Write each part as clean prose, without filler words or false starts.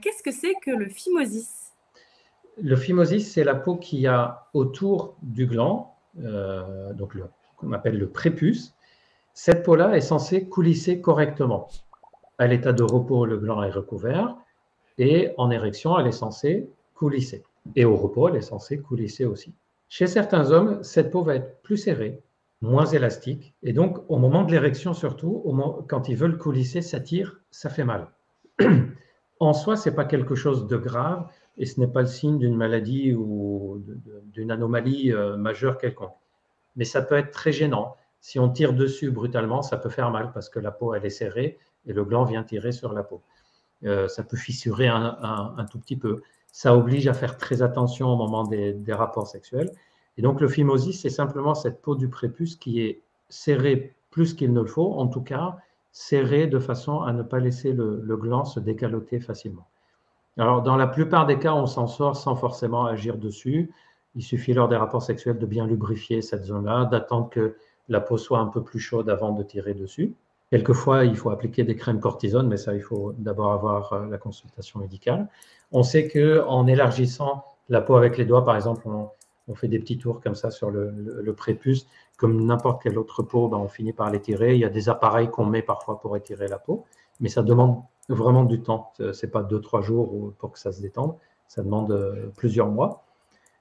Qu'est-ce que c'est que le phimosis? Le phimosis, c'est la peau qu'il y a autour du gland, qu'on appelle le prépuce. Cette peau-là est censée coulisser correctement. À l'état de repos, le gland est recouvert et en érection, elle est censée coulisser. Et au repos, elle est censée coulisser aussi. Chez certains hommes, cette peau va être plus serrée, moins élastique. Et donc, au moment de l'érection surtout, quand ils veulent coulisser, ça tire, ça fait mal. En soi, ce n'est pas quelque chose de grave et ce n'est pas le signe d'une maladie ou d'une anomalie majeure quelconque. Mais ça peut être très gênant. Si on tire dessus brutalement, ça peut faire mal parce que la peau, elle est serrée et le gland vient tirer sur la peau. Ça peut fissurer un tout petit peu. Ça oblige à faire très attention au moment des rapports sexuels. Et donc, le phimosis, c'est simplement cette peau du prépuce qui est serrée plus qu'il ne le faut, en tout cas, serrée de façon à ne pas laisser le gland se décaloter facilement. Alors, dans la plupart des cas, on s'en sort sans forcément agir dessus. Il suffit lors des rapports sexuels de bien lubrifier cette zone-là, d'attendre que la peau soit un peu plus chaude avant de tirer dessus. Quelquefois, il faut appliquer des crèmes cortisone, mais ça, il faut d'abord avoir la consultation médicale. On sait qu'en élargissant la peau avec les doigts, par exemple, on fait des petits tours comme ça sur le prépuce, comme n'importe quelle autre peau, on finit par l'étirer. Il y a des appareils qu'on met parfois pour étirer la peau, mais ça demande vraiment du temps. Ce n'est pas 2-3 jours pour que ça se détende, ça demande plusieurs mois.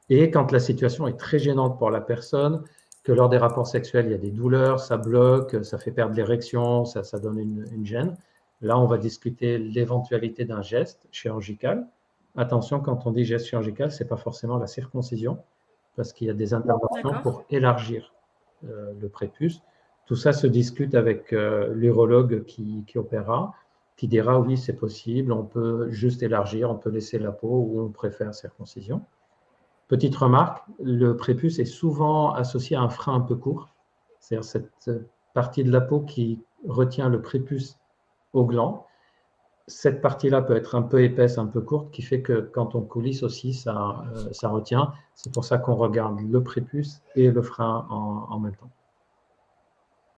Et quand la situation est très gênante pour la personne, que lors des rapports sexuels, il y a des douleurs, ça bloque, ça fait perdre l'érection, ça donne une gêne. Là, on va discuter l'éventualité d'un geste chirurgical. Attention, quand on dit geste chirurgical, ce n'est pas forcément la circoncision, parce qu'il y a des interventions pour élargir le prépuce. Tout ça se discute avec l'urologue qui opérera, qui dira oui, c'est possible, on peut juste élargir, on peut laisser la peau ou on préfère circoncision. Petite remarque, le prépuce est souvent associé à un frein un peu court, c'est-à-dire cette partie de la peau qui retient le prépuce au gland. Cette partie-là peut être un peu épaisse, un peu courte, qui fait que quand on coulisse aussi, ça retient. C'est pour ça qu'on regarde le prépuce et le frein en même temps.